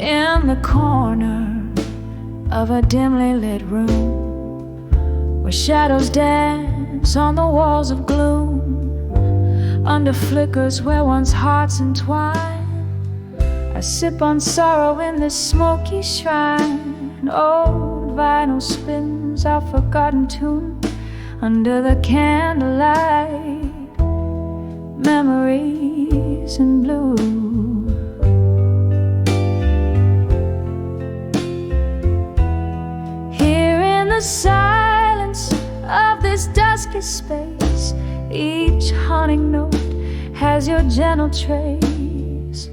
in the corner of a dimly lit room, where shadows dance on the walls of gloom, under flickers where one's hearts entwine. I sip on sorrow in this smoky shrine. Old vinyl spins our forgotten tune under the candlelight. Memories in blue. Here in the silence of this dusky space, each haunting note has your gentle trace.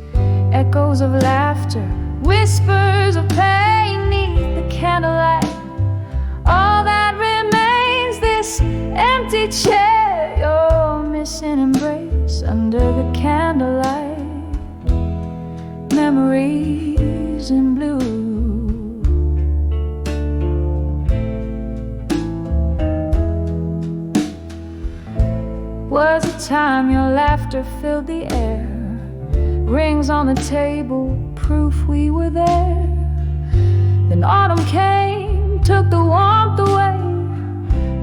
Echoes of laughter, whispers of pain neath the candlelight. All that remains, this empty chair, your missing embrace under the candlelight. Memories in blue. Was a time your laughter filled the air, rings on the table, proof we were there. Then autumn came, took the warmth away,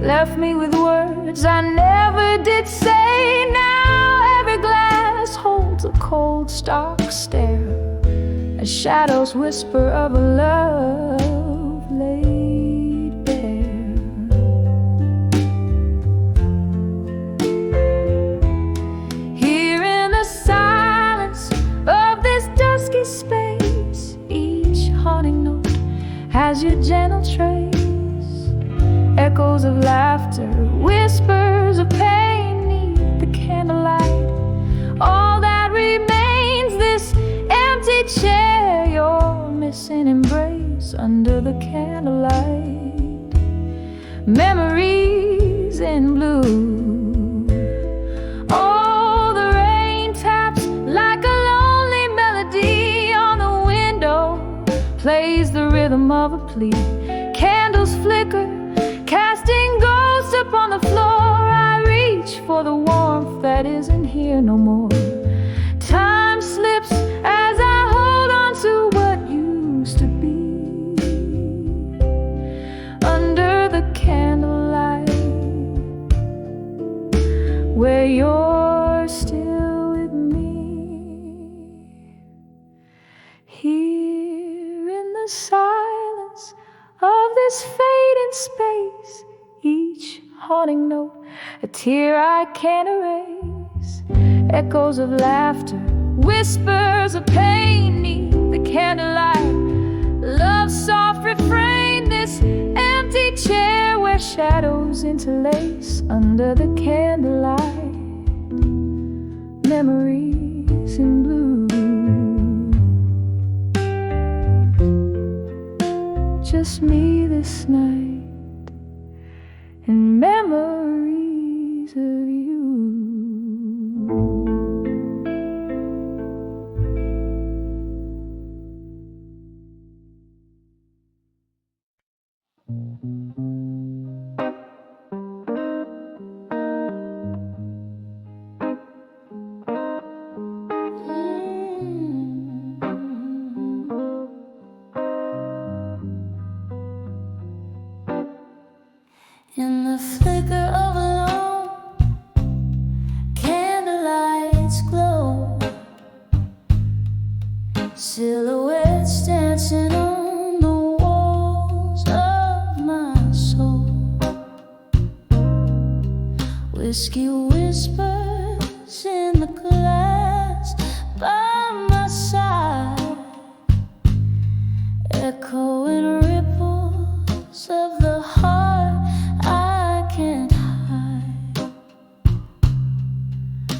left me with words I never did say. Now every glass holds a cold, stark stare, as shadows whisper of a love laid bare. Here in the silence of this dusky space, each haunting note has your gentle trace. Echoes of laughter, whispers of pain neath the candlelight. All that remains, this empty chair, your missing embrace under the candlelight. Memories in blue. Oh, the rain taps like a lonely melody on the window, plays the rhythm of a plea. Candles flicker, casting ghosts upon the floor. I reach for the warmth that isn't here no more. Time slips as I hold on to what used to be. Under the candlelight, where you're still with me. Here in the silence of this fading space, each haunting note a tear I can't erase. Echoes of laughter, whispers of pain neath the candlelight. Love's soft refrain, this empty chair where shadows interlace under the candlelight. Memories in blue. Just me this night, and memories of you. In the flicker of a lone candlelight's glow, silhouettes dancing on the walls of my soul. Whiskey whispers in the glass by my side, echoing ripples of the heart I can't hide.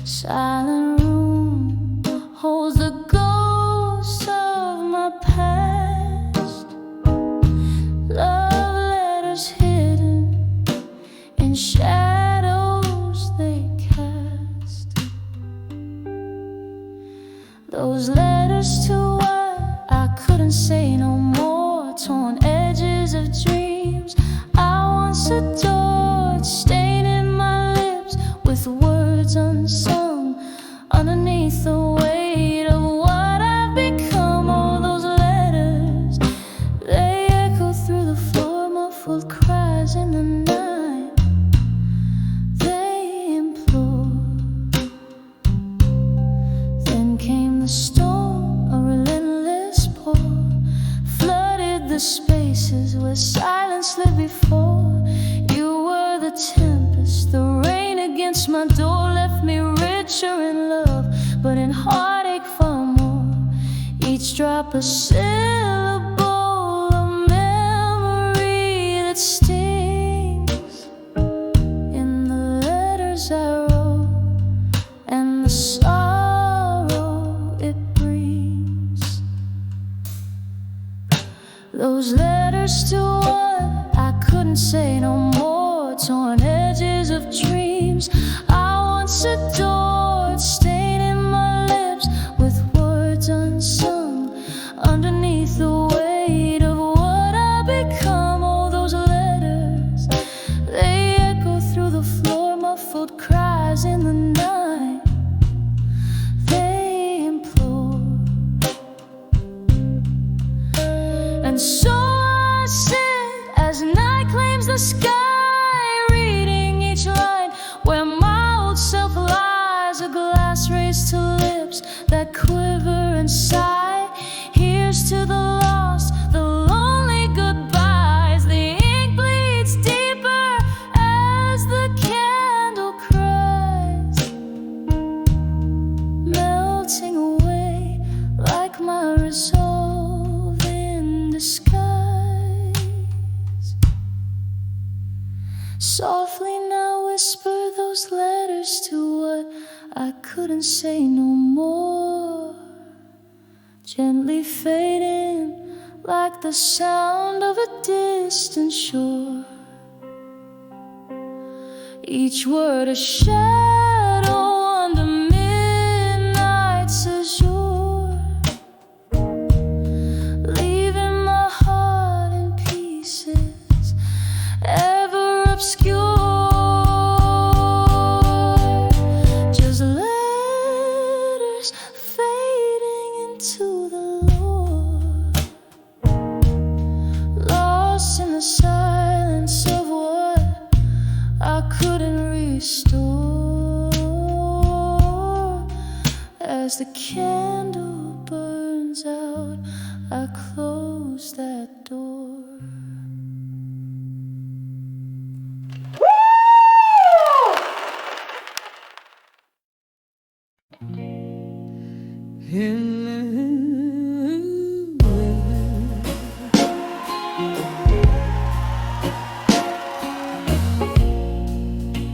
Silent room holds the ghost of my past. Love letters hidden in shadows they cast. Those letters to what I couldn't say no more. Torn edges of dreams I once adored, staining my lips with words unsung underneath the weight of what I've become. All those letters kiss my door left me richer in love, but in heartache far more. Each drop a syllable, a memory that stings in the letters I wrote and the sorrow it brings. Those letters to one I couldn't say no more, torn edges of dreams I once adored, staining my lips with words unsung. Underneath the weight of what I become, all those letters, they echo through the floor, muffled cries in the night. They implore, and so I sit as night claims the sky, reading each line where my old self lies. A glass raised to lips that quiver and sigh. Here's to the lost, the lonely goodbyes. The ink bleeds deeper as the candle cries, melting away like my resolve in disguise. Softly now whisper those letters to what I couldn't say no more, gently fading like the sound of a distant shore. Each word a shadow under midnight's azure, leaving my heart in pieces, ever obscure. Just letters fading into the Lord, lost in the silence of what I couldn't restore. As the candle burns out, I close that door.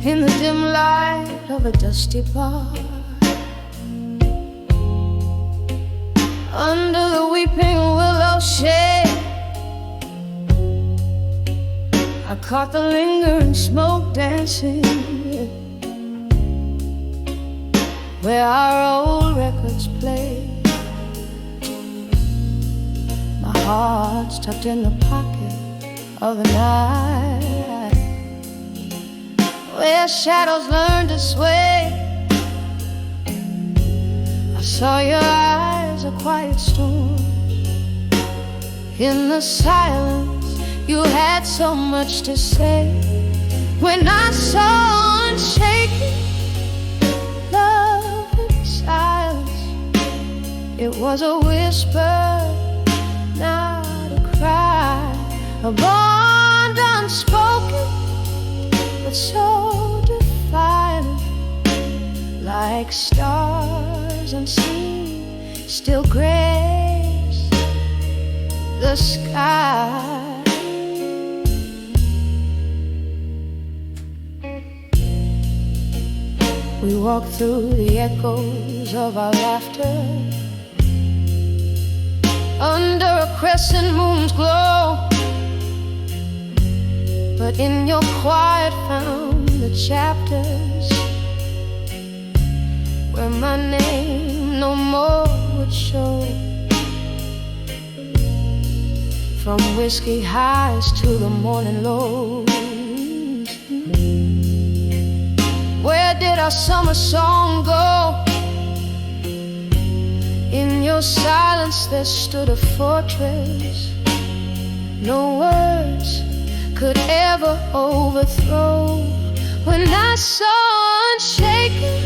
In the dim light of a dusty bar, under the weeping willow shade, I caught the lingering smoke dancing where our old records play. My heart's tucked in the pocket of the night, where shadows learn to sway. I saw your eyes, a quiet storm. In the silence, you had so much to say. When I saw unshaken love in silence, it was a whisper, not a cry, a bond unspoken, but so defiant, like stars unseen, still grace the sky. We walk through the echoes of our laughter, under a crescent moon's glow. But in your quiet found the chapters where my name no more would show. From whiskey highs to the morning lows, where did our summer song go? In your silence there stood a fortress no words could ever overthrow. When I saw unshaken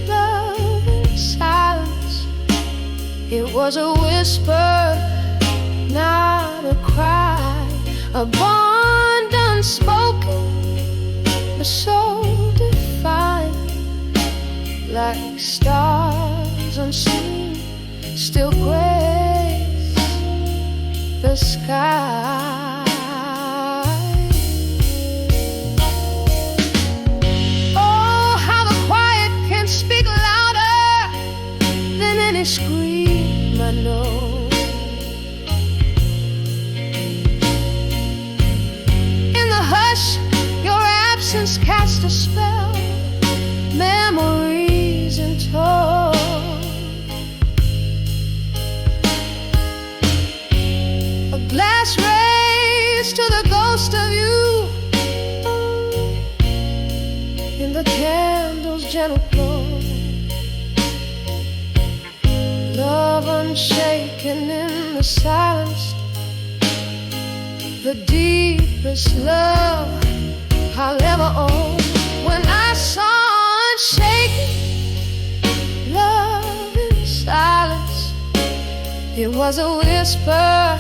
love in silence, it was a whisper, not a cry, a bond unspoken, but so defiant, like stars unseen still grace the sky. Oh, how the quiet can speak louder than any scream I know. In the hush, your absence cast a spell, memories in tow. A glass raised to the ghost of you in the candle's gentle glow. Love unshaken in the silence, the deepest love I'll ever own. When I saw unshaken love in silence, it was a whisper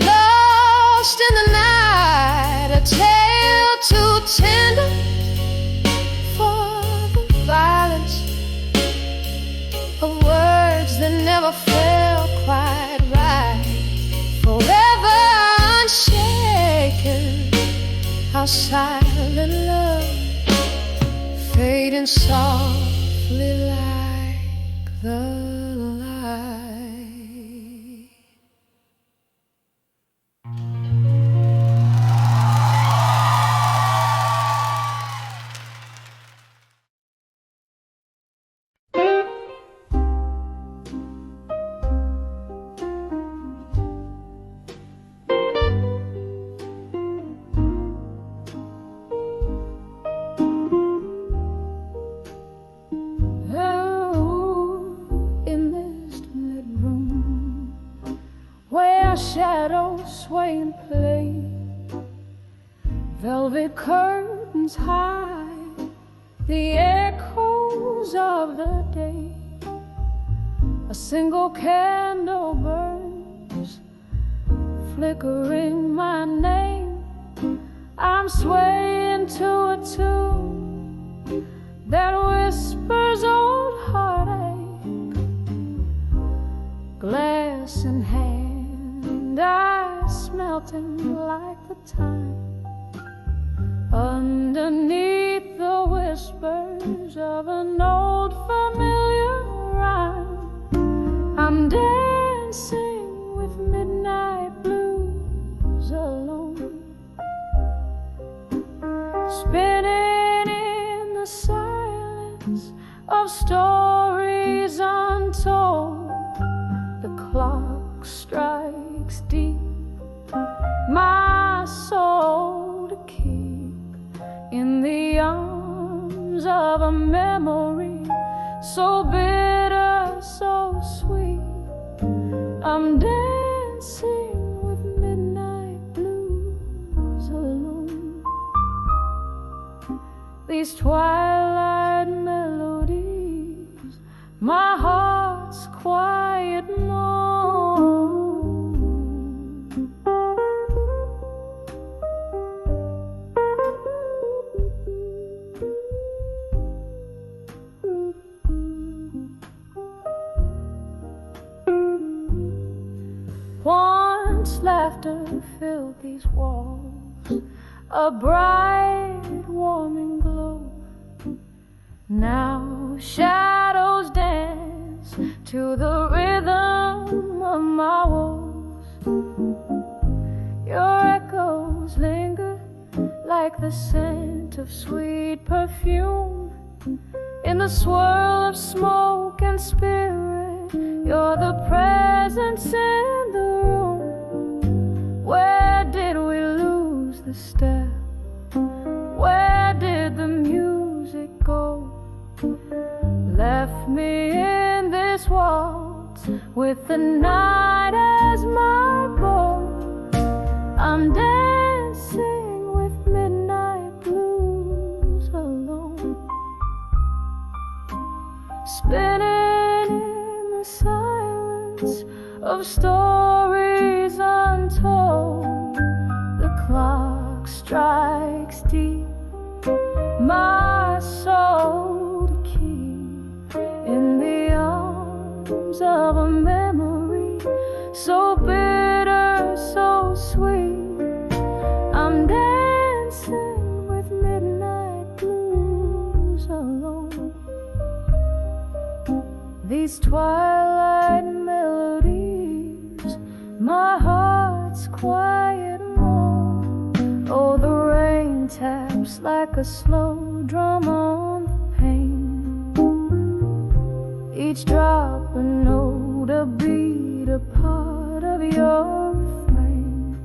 lost in the night, a tale too tender for the violence of words that never felt quite right. Forever unshaken, our silent love fading softly like the light. Shadows sway and play, velvet curtains hide the echoes of the day. A single candle burns, flickering my name. I'm swaying to a tune that whispers old heartache. Glass in hand, ice melting like the time. Underneath the whispers of an old familiar rhyme, I'm dancing with midnight blues alone, spinning in the silence of stories untold. The clock strikes deep, my soul to keep in the arms of a memory so bitter, so sweet. I'm dancing with midnight blues alone. These twilight melodies, my heart's quiet moan. Once laughter filled these walls, a bright, warming glow. Now shadows dance to the rhythm of my woes. Your echoes linger like the scent of sweet perfume in the swirl of smoke and spirit. You're the presence in the room. Where did we lose the step? Where did the music go? Left me in this waltz with the night as my goal. I'm dancing with midnight blues alone, spinning in the silence of stories untold. The clock strikes deep, my soul to keep echoes of a memory, so bitter, so sweet. I'm dancing with midnight blues alone. These twilight melodies, my heart's quiet moan. Oh, the rain taps like a slow drum on the pane. Each drop a note, a beat, a part of your refrain.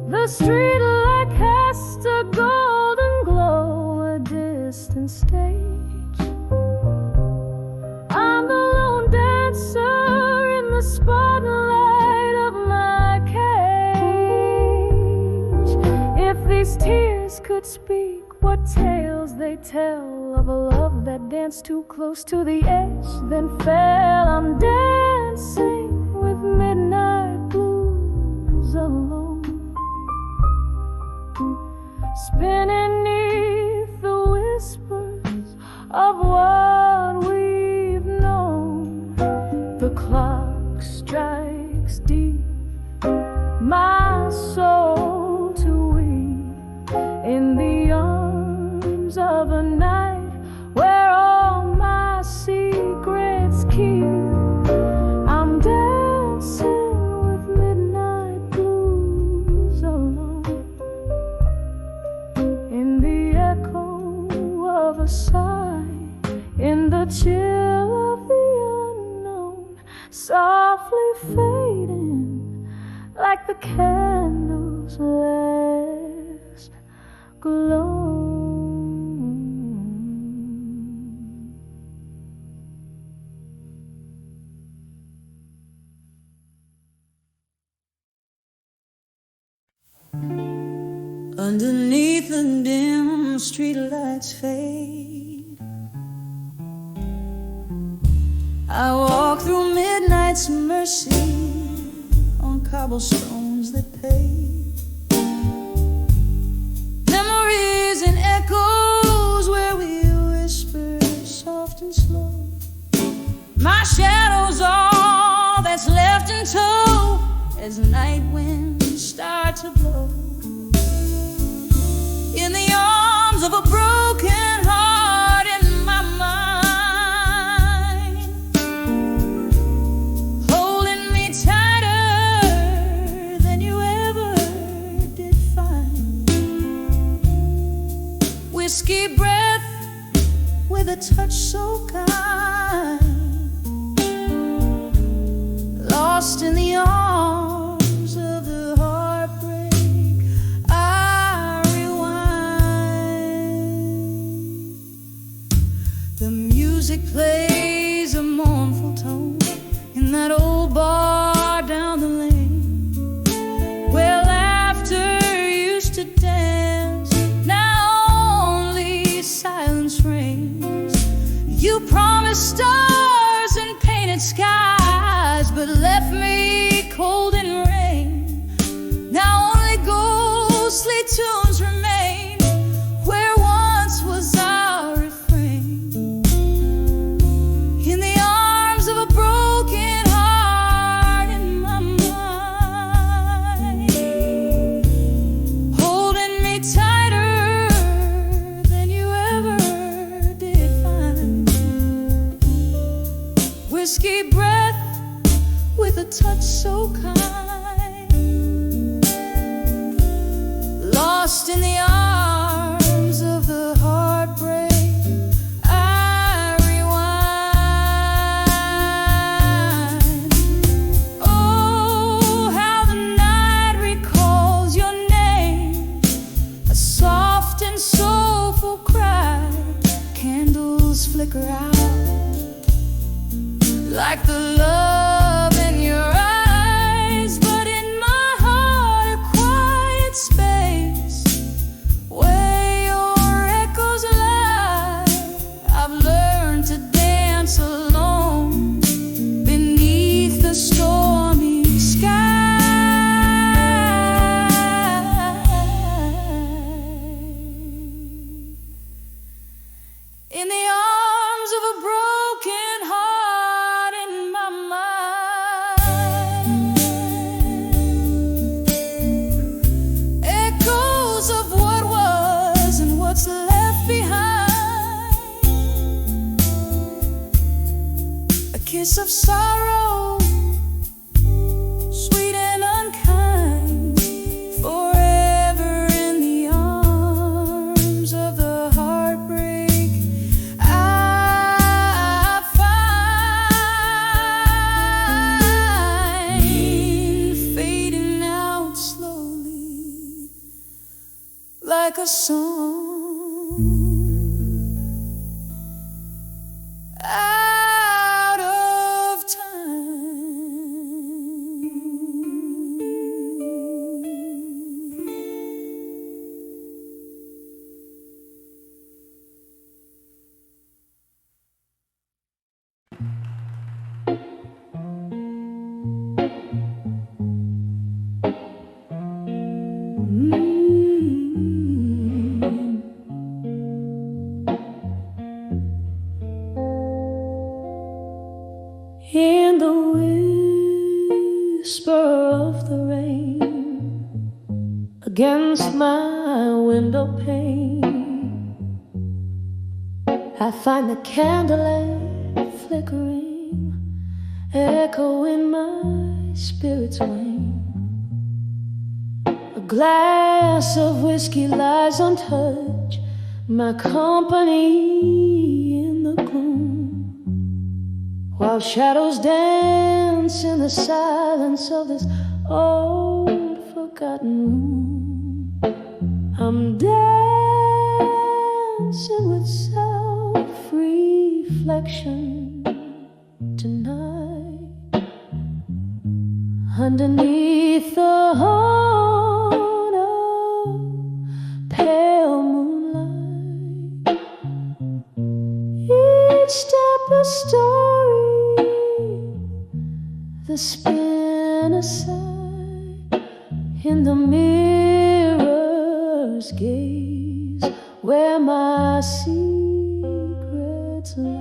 The streetlight casts a golden glow, a distant stage. I'm the lone dancer in the spotlight of my cage. If these tears could speak, what tales they tell of a love that danced too close to the edge, then fell. I'm dancing with midnight blues alone, spinning neath the whispers of what we've known. The clock strikes deep, my soul to weep in the arms of a night where all my secrets keep. I'm dancing with midnight blues alone, in the echo of a sigh, in the chill of the unknown, softly fading like the candle's last glow. Underneath the dim streetlights fade, I walk through midnight's mercy on cobblestones that pave. Memories and echoes where we whisper soft and slow. My shadow's all that's left in tow as night winds start to blow. In the arms of a broken heart in my mind, holding me tighter than you ever did find. Whiskey breath with a touch so kind, lost in the arms of the heartbreak. I rewind. The music plays a mournful tone in that old bar down the lane, where laughter used to dance, now only silence reigns. You promised stars and painted skies, but left me cold in rain. Now only ghostly tunes remain where once was our refrain. In the arms of a broken heart in my mind, holding me tighter than you ever did find. Whiskey breath with a touch so kind, lost in the arms of the heartbreak. I rewind. Oh, how the night recalls your name, a soft and soulful cry. Candles flicker out like the love in your eyes, but in my heart a quiet space where your echoes lie. I've learned to dance alone beneath the stormy sky. In the arms of a broken heart of sorrow, sweet and unkind, forever in the arms of the heartbreak. I find fading out slowly like a song out of time. In the whisper of the rain against my window pane, I find the candlelight flickering, echo in my spirit's wing. A glass of whiskey lies untouched, my company in the gloom, while shadows dance in the silence of this old forgotten room. I'm dancing with self-reflection tonight, underneath the horn of pale moonlight. Each step a story, the spin aside in the mirror's gaze, where my secrets lie.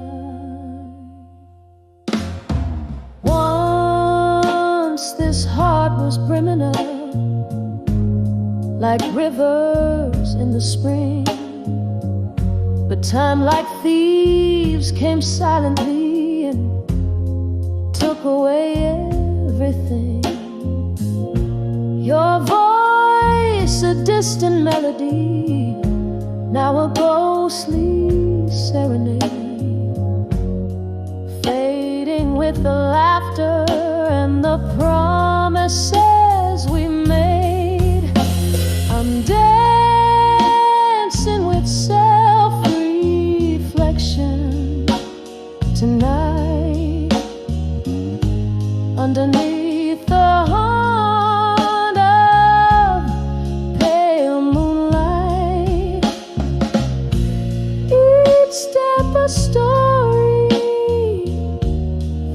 Once this heart was brimming up like rivers in the spring, but time like thieves came silently and took away everything. Your voice, a distant melody, now a ghostly serenade, fading with the laughter and the promises we made. I'm dancing with self-reflection tonight, underneath the horn of pale moonlight. Each step a story,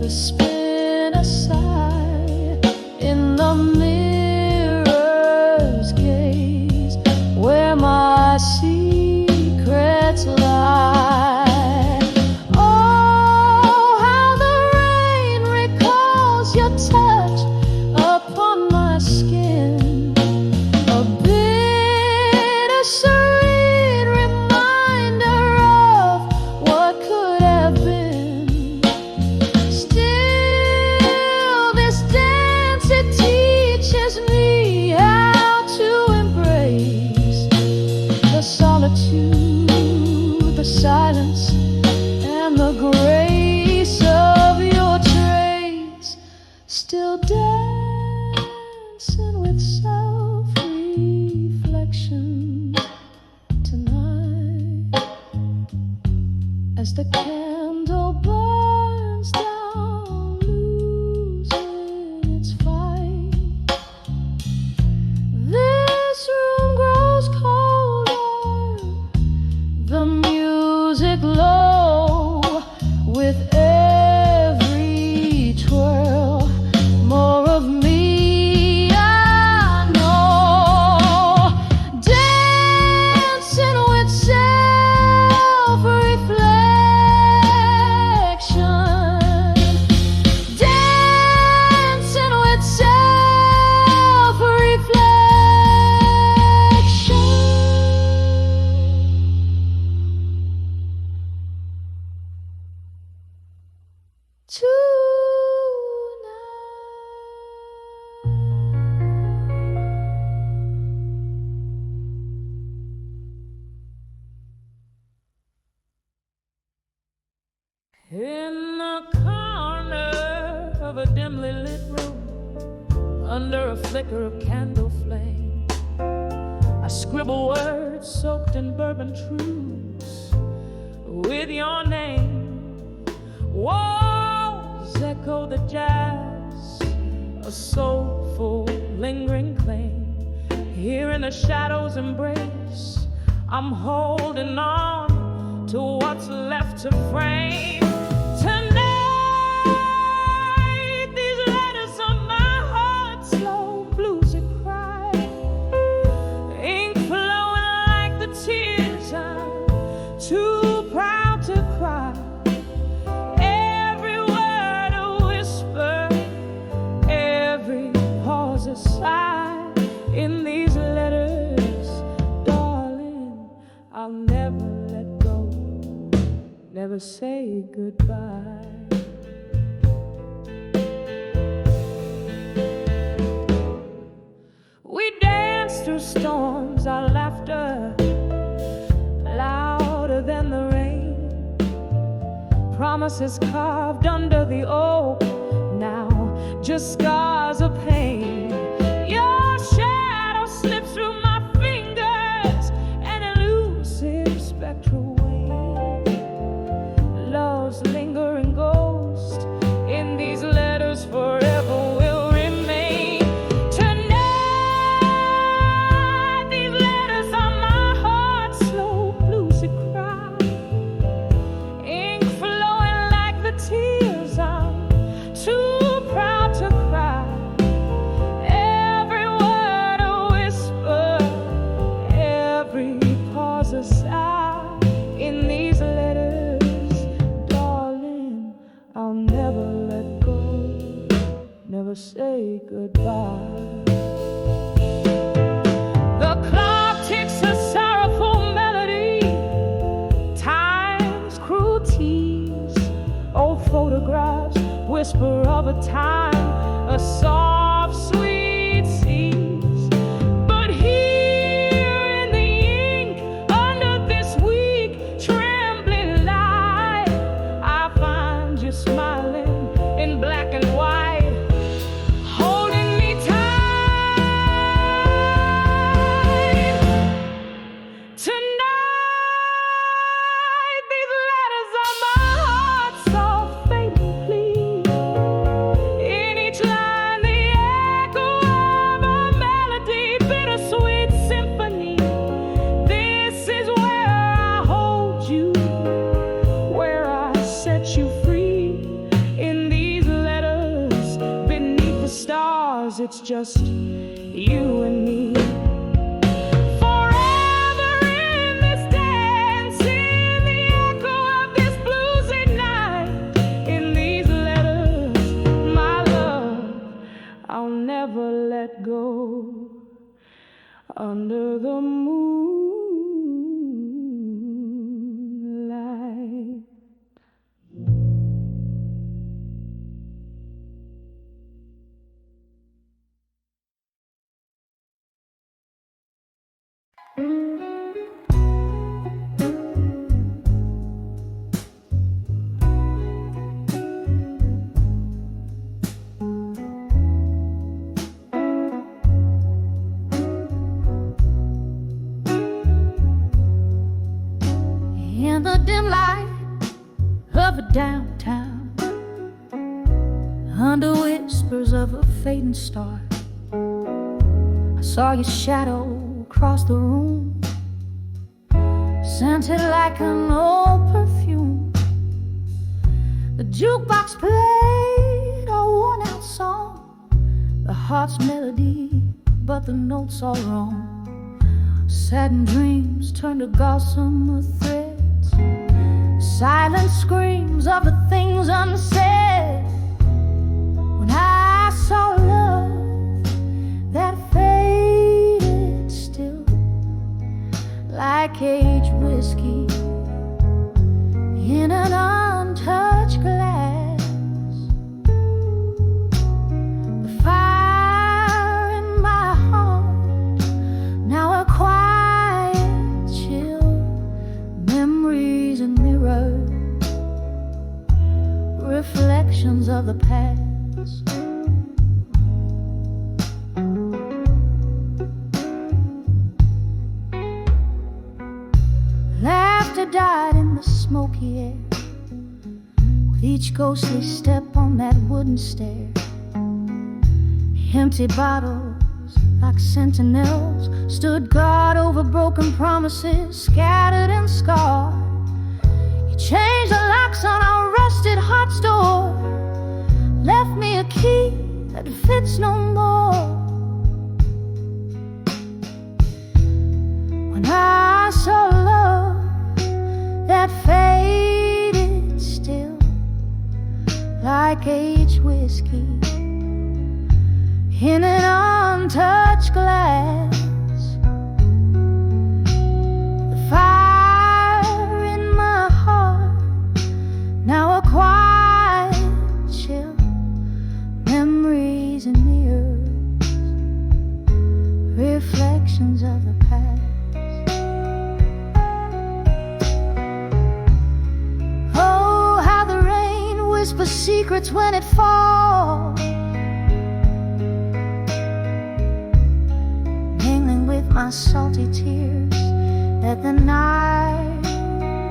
the spin aside in the mirror's gaze, where my secrets lie. Touch upon my skin, a bittersweet reminder of what could have been. Still, this dance, it teaches me how to embrace the solitude, the silence, and the grace of your trace. Still dancing with self-reflection tonight, as the candle burns down, losing its fight. This room grows colder, the music low, with every twirl more under a flicker of candle flame. I scribble words soaked in bourbon truths with your name. Walls echo the jazz, a soulful, lingering claim. Here in the shadows' embrace, I'm holding on to what's left to frame. In these letters, darling, I'll never let go, never say goodbye. We danced through storms, our laughter louder than the rain. Promises carved under the oak, now just scars of pain. Slips through my fingers, an elusive spectral wave. Love's lingering ghost in these letters forever will remain. Tonight, these letters are my heart's slow bluesy cry. Ink flowing like the tears I'm too proud to cry. Aside in these letters, darling, I'll never let go, never say goodbye. The clock ticks a sorrowful melody, time's cruel tease, old photographs whisper of a time, a soft, sweet sea. Smiling in black and white, holding me tight. Tonight, these letters are my heart's soft fading plea. In each line, the echo of a melody, bittersweet symphony. This is where I hold you, where I set you free. Stars, it's just you and me. Forever in this dance, in the echo of this bluesy night. In these letters, my love, I'll never let go. Under the moonlight. In the dim light of a downtown, under whispers of a fading star, I saw your shadow across the room, scented like an old perfume. The jukebox played a worn-out song, the heart's melody, but the notes all wrong. Saddened dreams turned to gossamer threads, silent screams of the things unsaid. When I saw love that faded still, like aged whiskey in an untouched glass, the fire in my heart now a quiet chill, memories and mirrors, reflections of the past. smoky air, with each ghostly step on that wooden stair. Empty bottles like sentinels stood guard over broken promises, scattered and scarred. You changed the locks on our rusted heart's door, left me a key that fits no more. When I saw love that faded still, like aged whiskey in an untouched glass, the fire in my heart now a quiet chill, memories in the earth, reflections of the past. Oh, how the rain whispers secrets when it falls, my salty tears that the night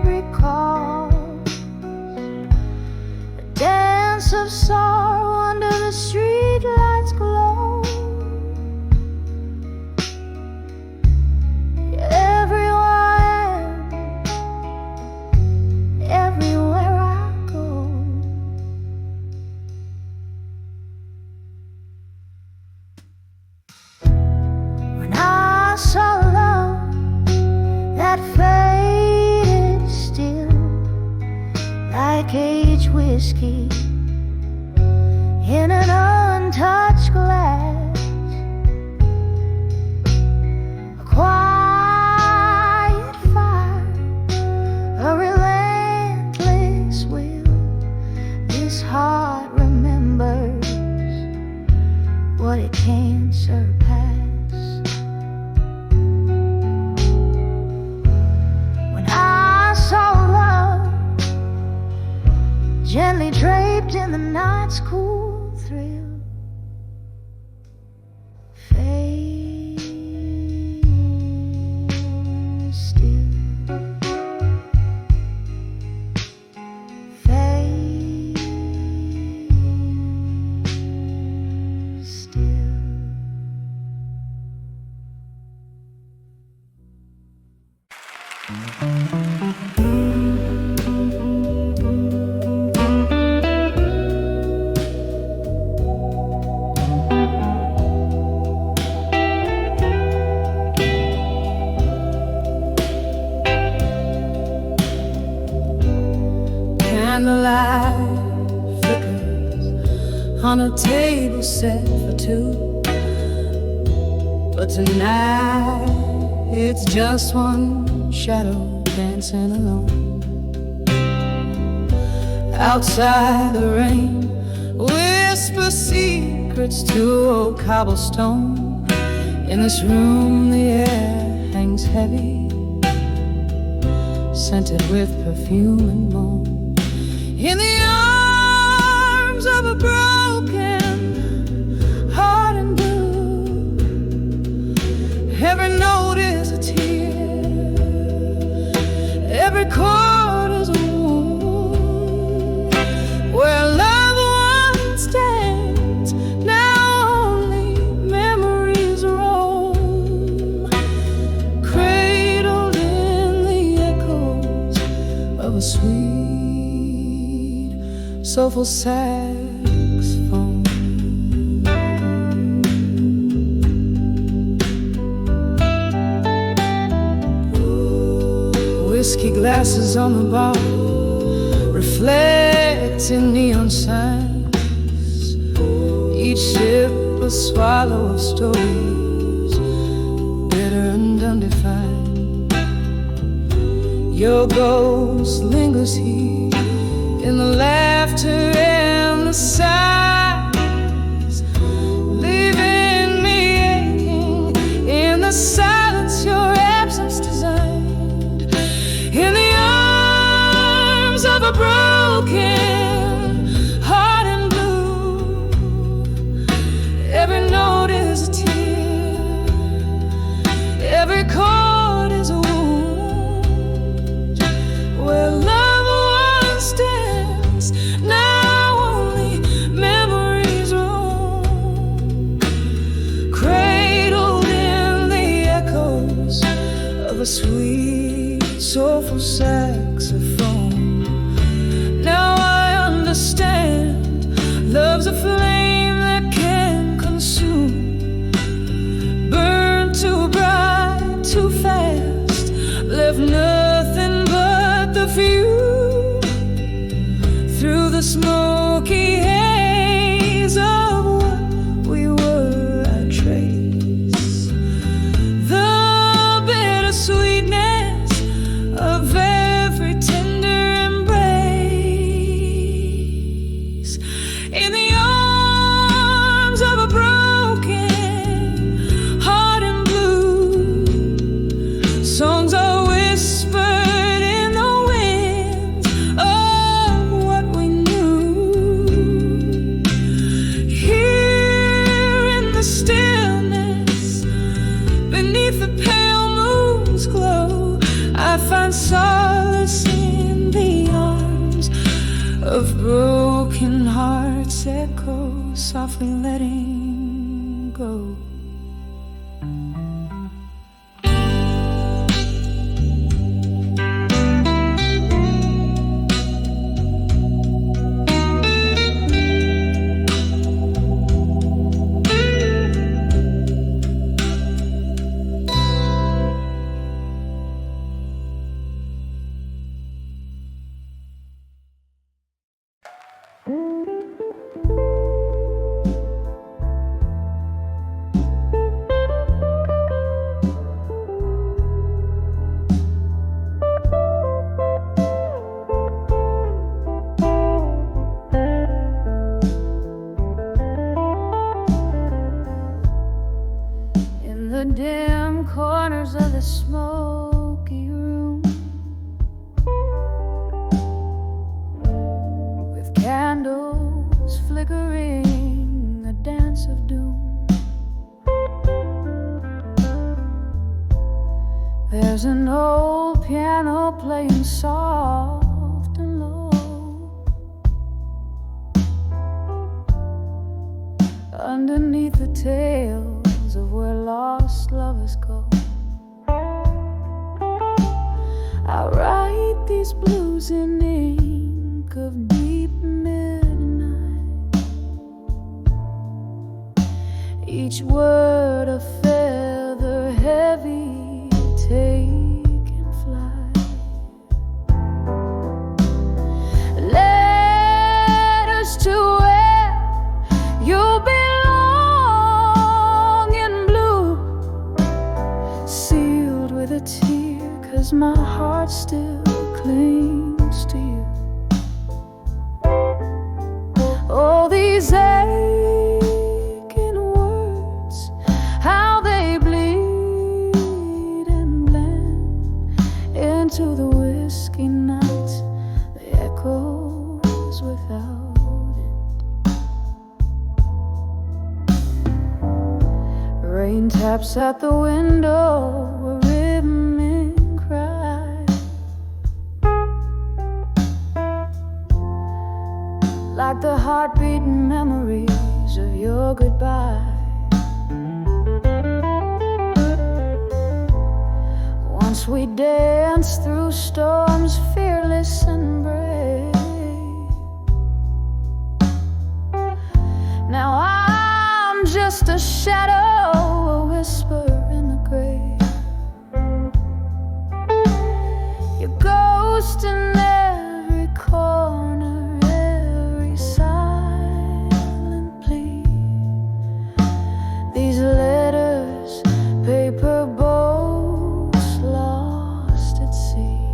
recalls. A dance of sorrow under the streetlights glow. Everywhere I am, everywhere I go. When I saw love that faded still, like aged whiskey in an untouched glass, a quiet fire, a relentless will. This heart remembers what it can't surpass. Gently draped in the night's cool thrill, fade still, fade still. Candlelight flickers on a table set for two, but tonight it's just one shadow dancing alone. Outside the rain whispers secrets to old cobblestone. In this room the air hangs heavy, scented with perfume and moan. In the arms of a broken heart and blue, every note is a tear, every chord is a wound. Where love once danced, now only memories roam, cradled in the echoes of a sweet soulful saxophone. Whiskey glasses on the bar reflect in neon signs, each sip a swallow of stories, bitter and undefined. Your ghost lingers here in the laughter and the sighs, leaving me aching in the silence your absence designed. In the arms of a broken heart and blue, every note is a tear, every chord is a wound. Where love soulful saxophone. Now I understand, love's a flame that can consume, burn too bright, too fast, left nothing but the view through the smoky haze of what we were. I trace the bittersweetness of every tender embrace in the arms of a broken heart and blue. Songs are whispered in the winds of what we knew. Here in the stillness, beneath the pale moon's glow, I find solace in the arms of broken hearts echo, softly letting go. In the dim corners of the smoky room, with candles flickering, a dance of doom, there's an old piano playing soft and low. Underneath the tales of where lost lovers go, I write these blues in ink of deep midnight, each word a feather heavy taking flight. Letters to where you'll belong in blue, sealed with a tear, 'cause my heart still clings to you. Oh, these aching words, how they bleed and blend into the whiskey night, the echoes without end. Rain taps at the window, a rhythmic cry, like the heartbeating memories of your goodbye. Once we danced through storms, fearless and brave. Now I'm just a shadow, a whisper in the grave. Your ghost in every corner, every silent plea. These letters, paper boats lost at sea.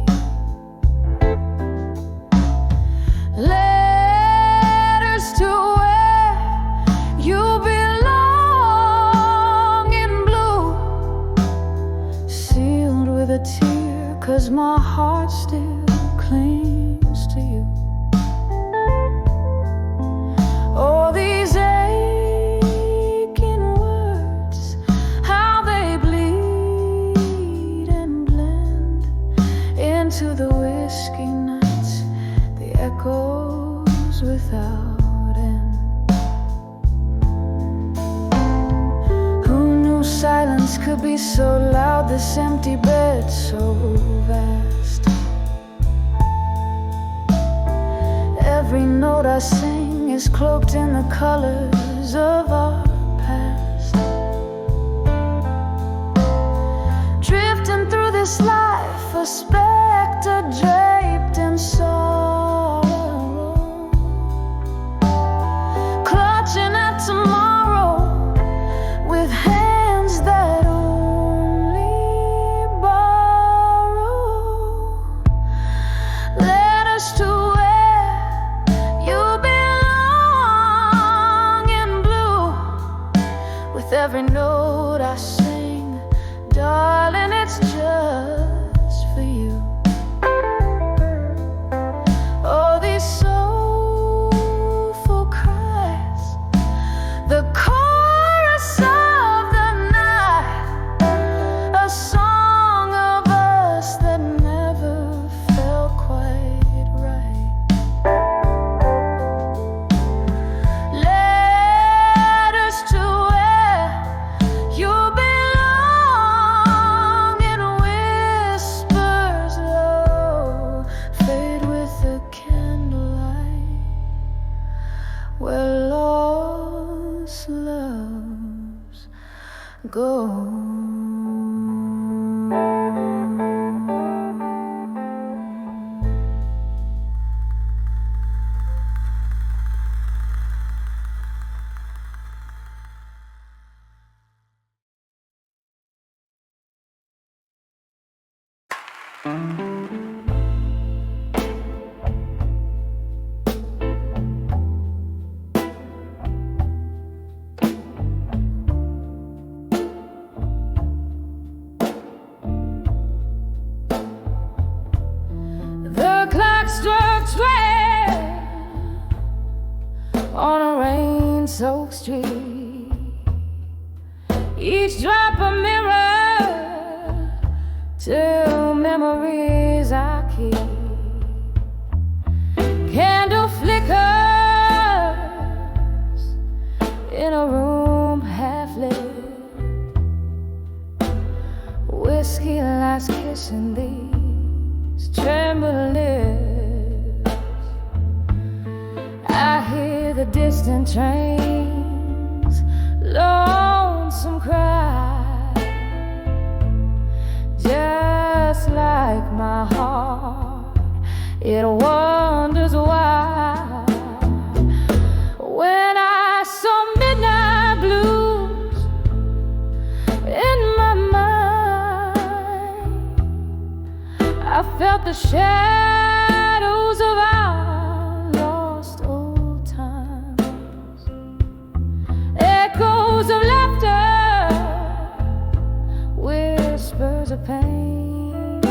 Letters to where you belong in blue, sealed with a tear, 'cause my heart still clings to you. Oh, these aching words, how they bleed and blend into the whiskey nights, the echoes without end. Who knew silence could be so loud, this empty bed so vast? Every note I sing is cloaked in the colors of our past. Drifting through this life, a specter draped in sorrow, clutching at tomorrow with hands that only borrow. Let us to every note I sing, darling, it's just for you. Oh, these soulful cries, the chorus of the night, a song of us that never felt quite right. Letters to you belong in whispers low, fade with the candlelight, where lost loves go. The clock struck 12 on a rain-soaked street. Each drop a mirror to memories I keep. Candle flickers in a room half lit. Whiskey lights kissing these trembling lips. I hear the distant trains, lonesome cry, just like my heart, it wonders why. When I saw midnight blues in my mind, I felt the shadows of our lost old times, echoes of laughter, whispers of pain,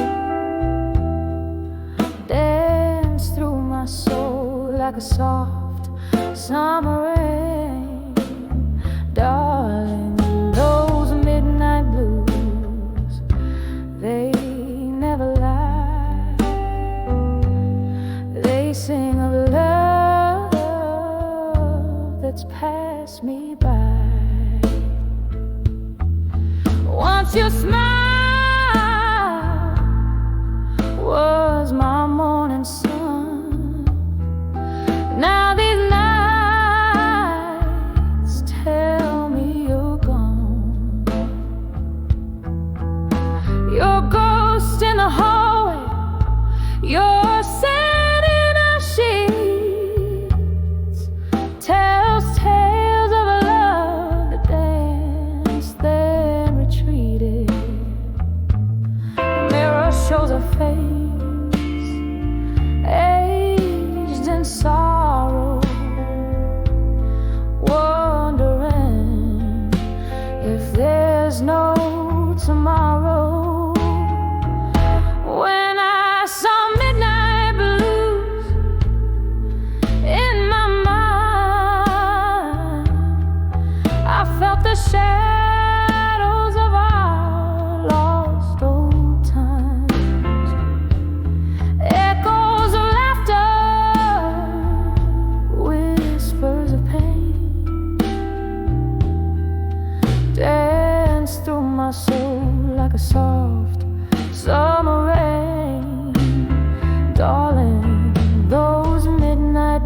dance through my soul like a soft summer rain. Darling, those midnight blues, they never lie. They sing of love that's passed me by. Once your smile was my morning sun. Now these nights tell me you're gone. Your ghost in the hallway, your sand in our sheets, tells tales of a love that danced then retreated. Mirror shows a face aged in sorrow, wondering if there's no tomorrow. When I saw midnight blues in my mind, I felt the shadows of our lost old times, echoes of laughter, whispers of pain, dance through my soul like a soft summer rain. Darling, those midnight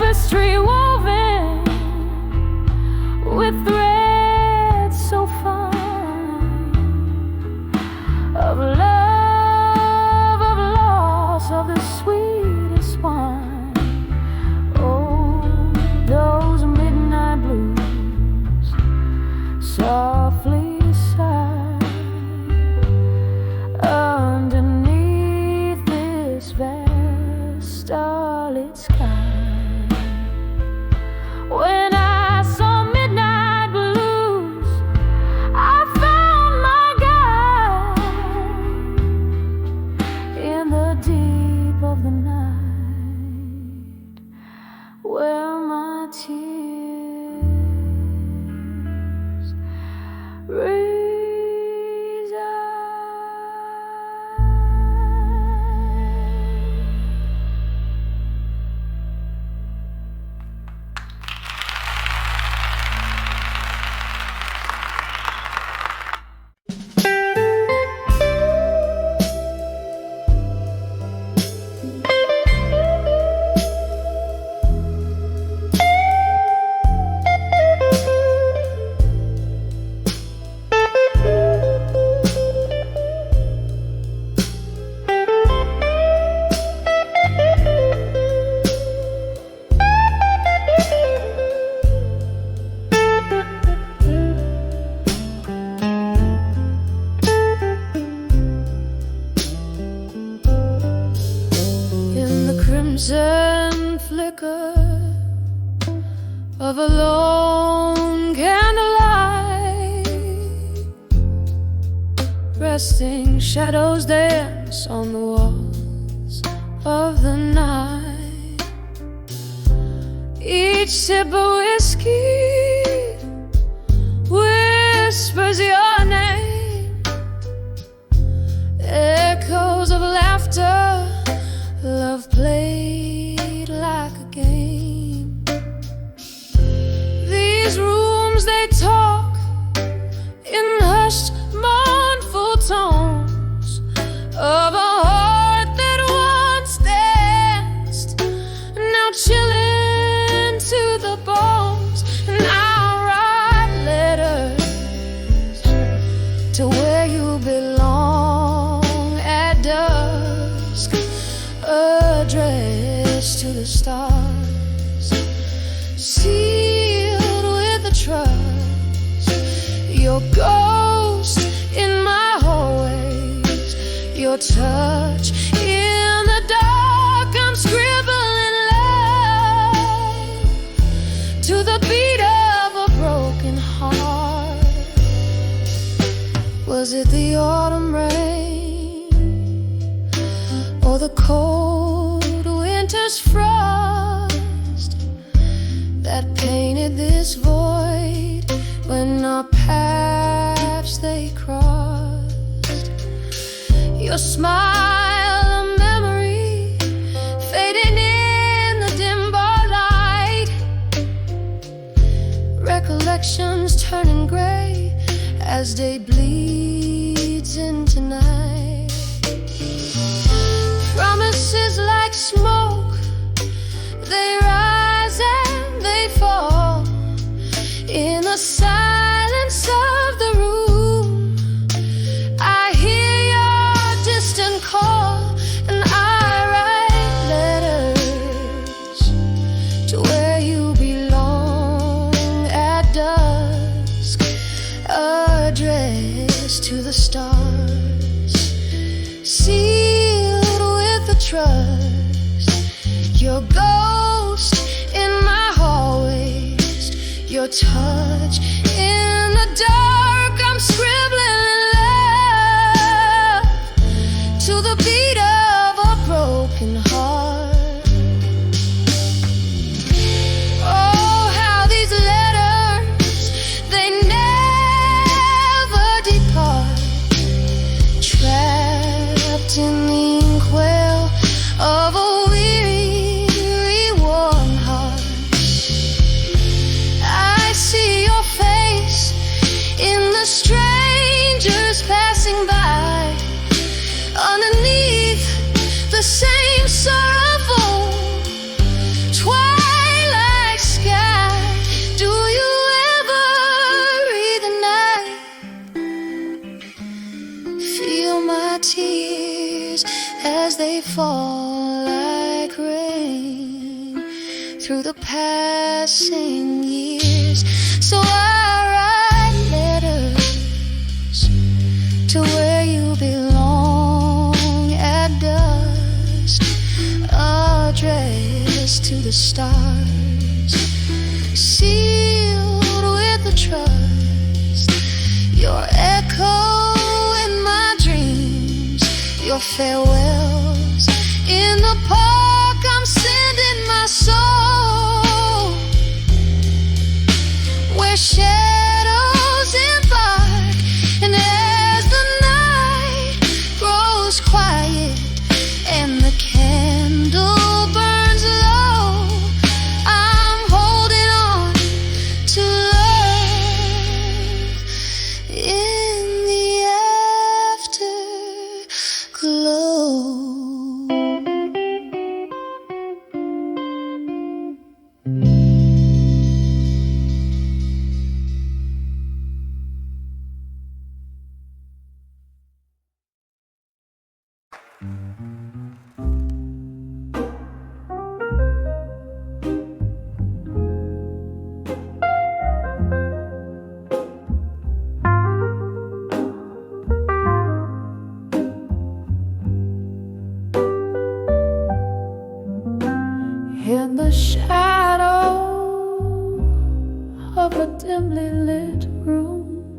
tapestry woven with threads so fine of love, of loss, of the sweetest wine. Oh, those midnight blues softly sigh underneath this vast starlit sky. When I saw midnight blues, I found my guide in the deep of the night, where my tears reside. Crimson flicker of a lone candlelight, resting shadows dance on the walls of the night. Each sip of whiskey whispers your name, echoes of laughter, love played like a game. These rooms, they talk in hushed, mournful tones of a heart that once danced, now chilling to the bones. And I'll write letters to where you belong at dusk, addressed to the stars, sealed with a trust. Your ghost in my hallways, your touch in the dark. I'm scribbling love to the beat of a broken heart. Was it the autumn rain or the cold winter's frost that painted this void when our paths they crossed? Your smile, a memory fading in the dim bar light, recollections turning gray as day bleeds into night. Promises like smoke, they rise and they fall in the silence of the room. I hear your distant call, and I write letters to where you belong at dusk, addressed to the stars, sealed with the trust. Your ghost in my hallways, your touch in the dark. I'm scribbling love to the beat of a broken heart. Oh, how these letters, they never depart, trapped in the inkwell of a weary, worn heart. I see your face in the strangers passing by underneath they fall like rain through the passing years. So I write letters to where you belong at dusk, addressed to the stars, sealed with the trust, your echo in my dreams, your farewells in the park. I'm sending my soul where shadows embark, and as the night grows quiet and the candle burns low, I'm holding on to love in the afterglow. In the shadow of a dimly lit room,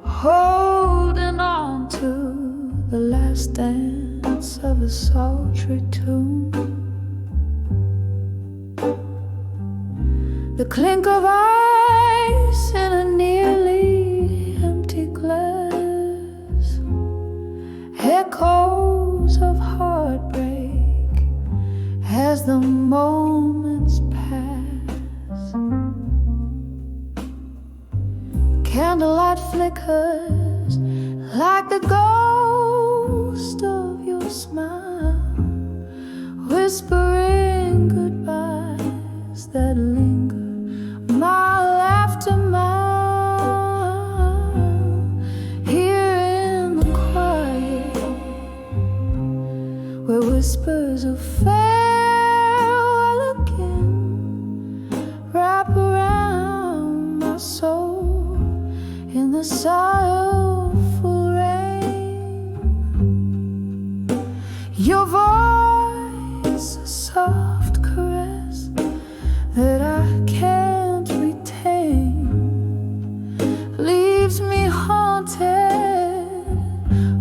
holding on to the last dance of a sultry tune, the clink of ice in a nearly empty glass, echoes of heartbreak as the moments pass. Candlelight flickers like the ghost of your smile, whispering goodbyes that linger mile after mile. Here in the quiet, where whispers of farewell again wrap around my soul in the sorrowful rain. Your voice, a soft caress that I can't retain, leaves me haunted,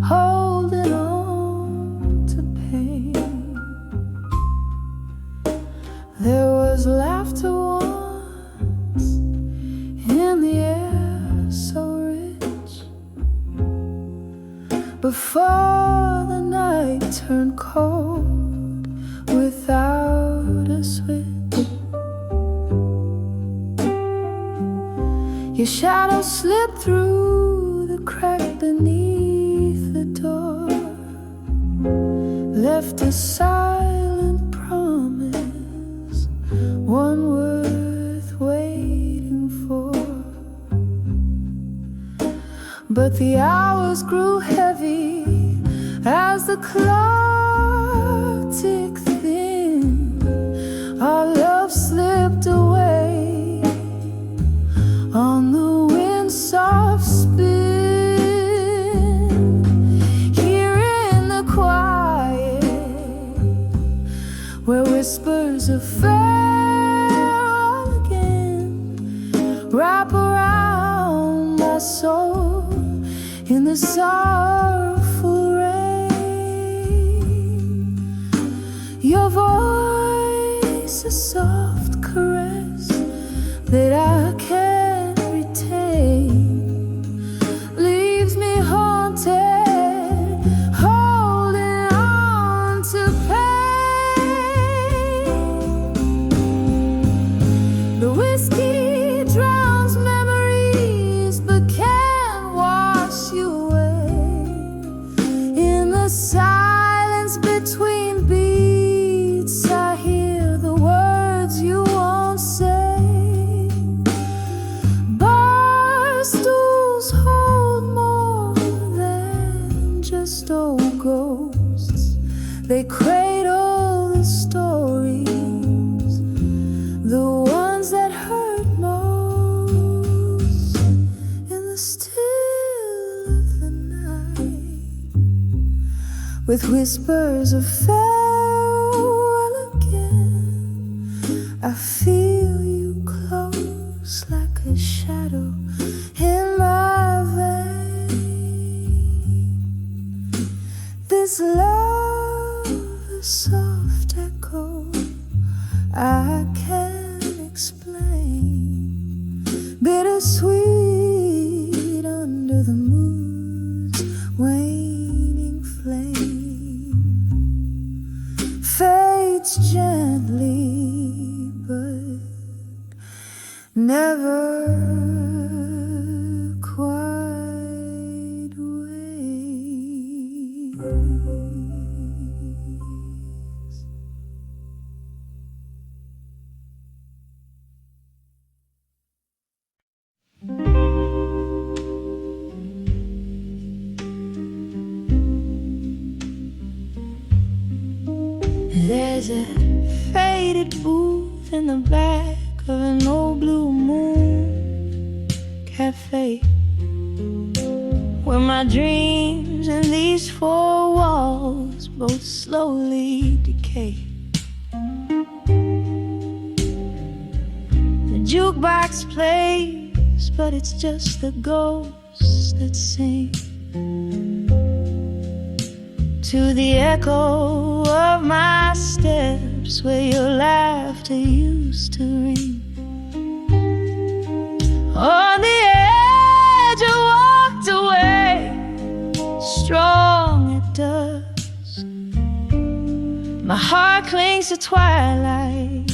holding on to pain. There was laughter once in the air so rich, before the night turned cold without a switch. Your shadow slipped through the crack beneath the door, left a silent promise, one worth waiting for. But the hours grew heavy as the clock ticked thin. Our love slipped away on the wind's soft spin. Here in the quiet, where whispers of farewell again wrap around my soul in the sorrowful rain. Your voice, a soft caress that I can't retain, leaves me haunted, holding on to pain. The whiskey drowns memories but can't wash you away. In the silence between beats, I hear the words you won't say. with whispers of farewell again. I feel you close like a shadow in my vein. This love is soft echo I can't explain, bittersweet under the moon's waning flame. Fades gently, but never quite wanes. There's a faded booth in the back of an old blue moon cafe, where my dreams and these four walls both slowly decay. The jukebox plays, but it's just the ghosts that sing to the echo of my steps where your laughter used to ring. On the edge I walked away, strong at dusk. My heart clings to twilight,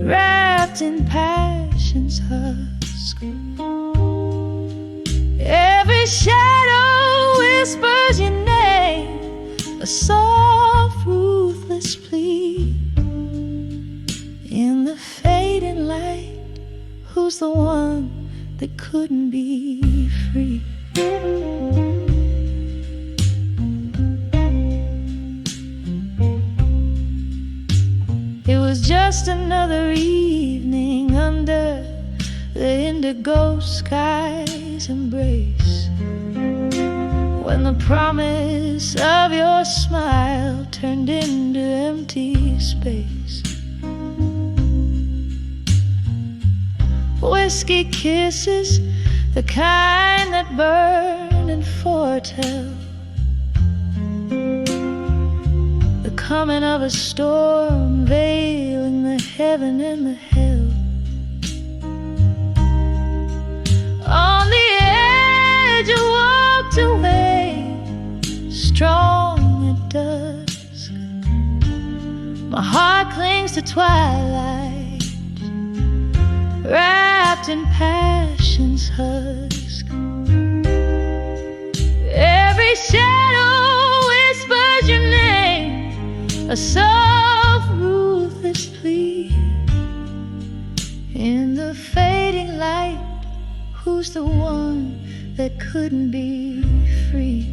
wrapped in passion's husk. Every shadow whispers your name, a soft, ruthless plea. In the fading light, who's the one that couldn't be free? It was just another evening under the indigo sky's embrace, when the promise of your smile turned into empty space. Whiskey kisses, the kind that burn and foretell the coming of a storm, veiling the heaven and the hell. On the edge I walked away, strong at dusk. My heart clings to twilight, wrapped in passion's husk. Every shadow whispers your name, a soft, ruthless plea. In the fading light, who's the one that couldn't be free?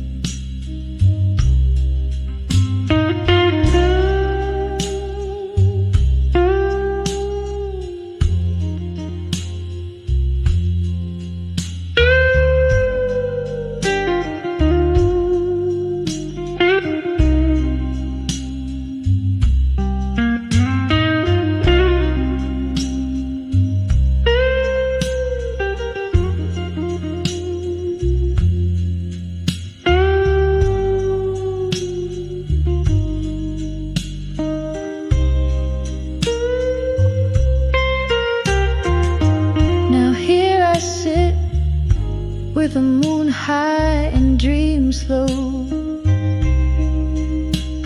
With the moon high and dreams low,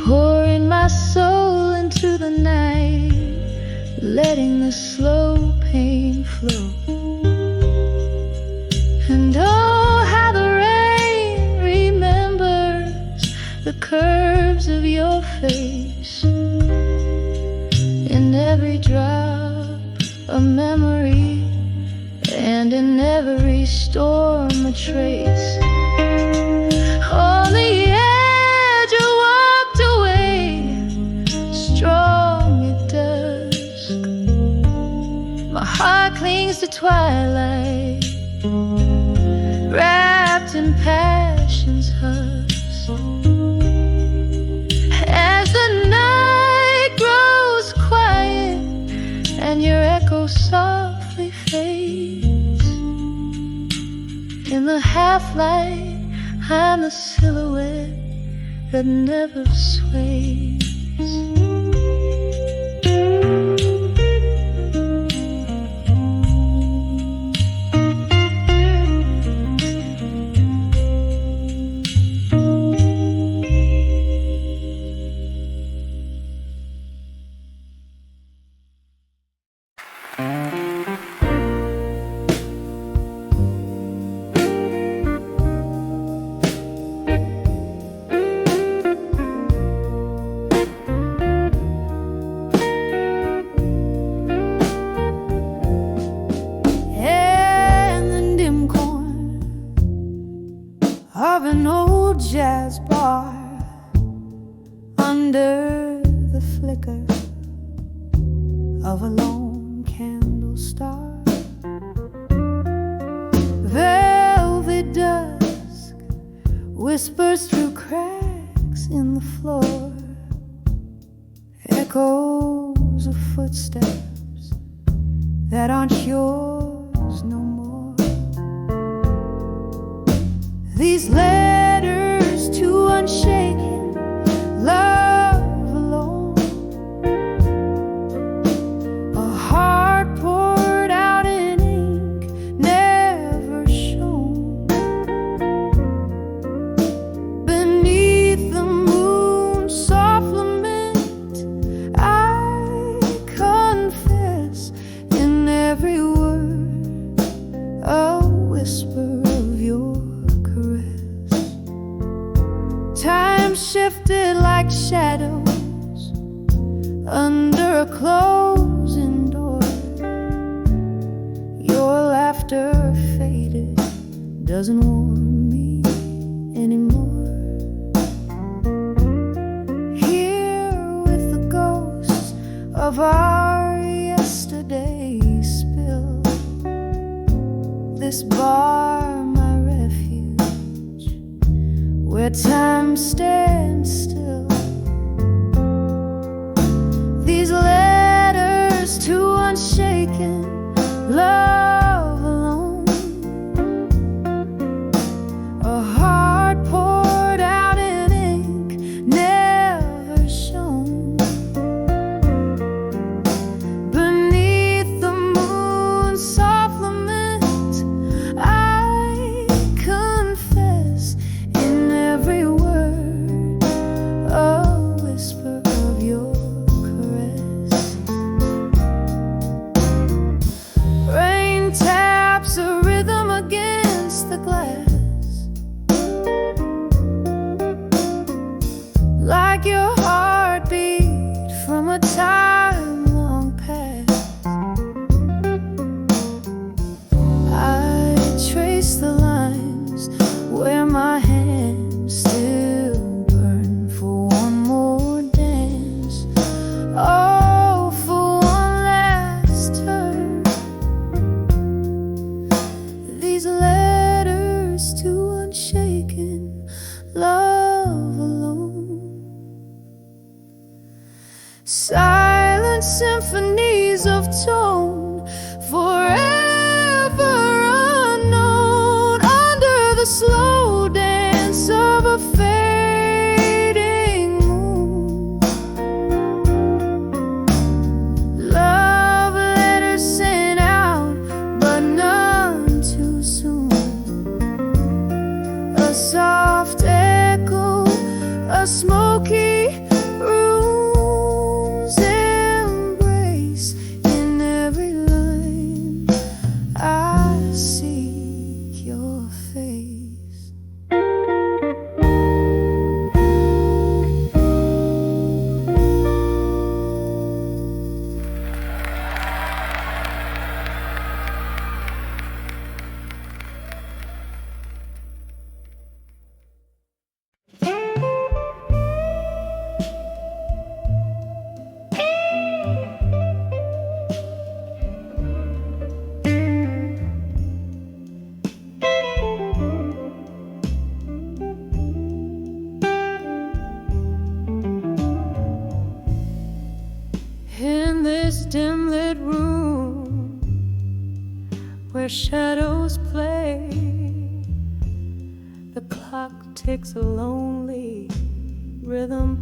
pouring my soul into the night, letting the slow pain flow. And oh, how the rain remembers the curves of your face, in every drop a memory, and in every storm a trace. On the edge I walked away, strong at dusk. My heart clings to twilight, wrapped in passion's husk. so softly fades in the half-light, I'm the silhouette that never sways. Of an old jazz bar, under the flicker of a lone candle star, velvet dusk whispers through cracks in the floor, echoes of footsteps that aren't yours no more. These letters to unshaken love alone, a heart poured out in ink never shown. Beneath the moon's soft lament, I confess in every word a whisper of your time shifted like shadows under a closing door. Your laughter faded, doesn't warm me anymore. Here with the ghosts of our yesterday spilled, this bar my refuge, where time stands still. These letters to unshaken love alone, a heart poured out in ink never shown. Beneath the moon's soft lament, I confess in every word a whisper of your caress. Rain taps a rhythm against the glass, like your heartbeat from a time long past. I trace the lines where my hands still burn for one more dance, oh, for one last turn. These letters to unshaken love alone, silent symphonies of tone, forever unknown, under the slow dance of a fading moon. Love letters sent out, but none too soon. A soft echo, a smoky room's embrace. In every line I seek your face. In this dim lit room, where shadows play. The clock takes a lonely rhythm,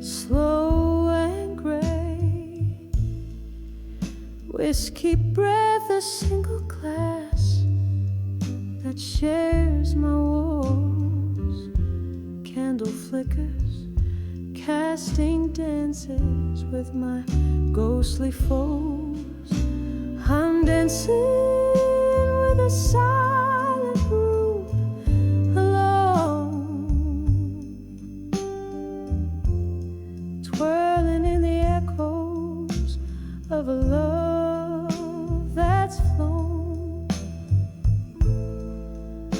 slow and gray. Whiskey breath, a single glass that shares my woes. Candle flickers, casting dances with my ghostly foes. I'm dancing with a silent room alone, twirling in the echoes of a love that's flown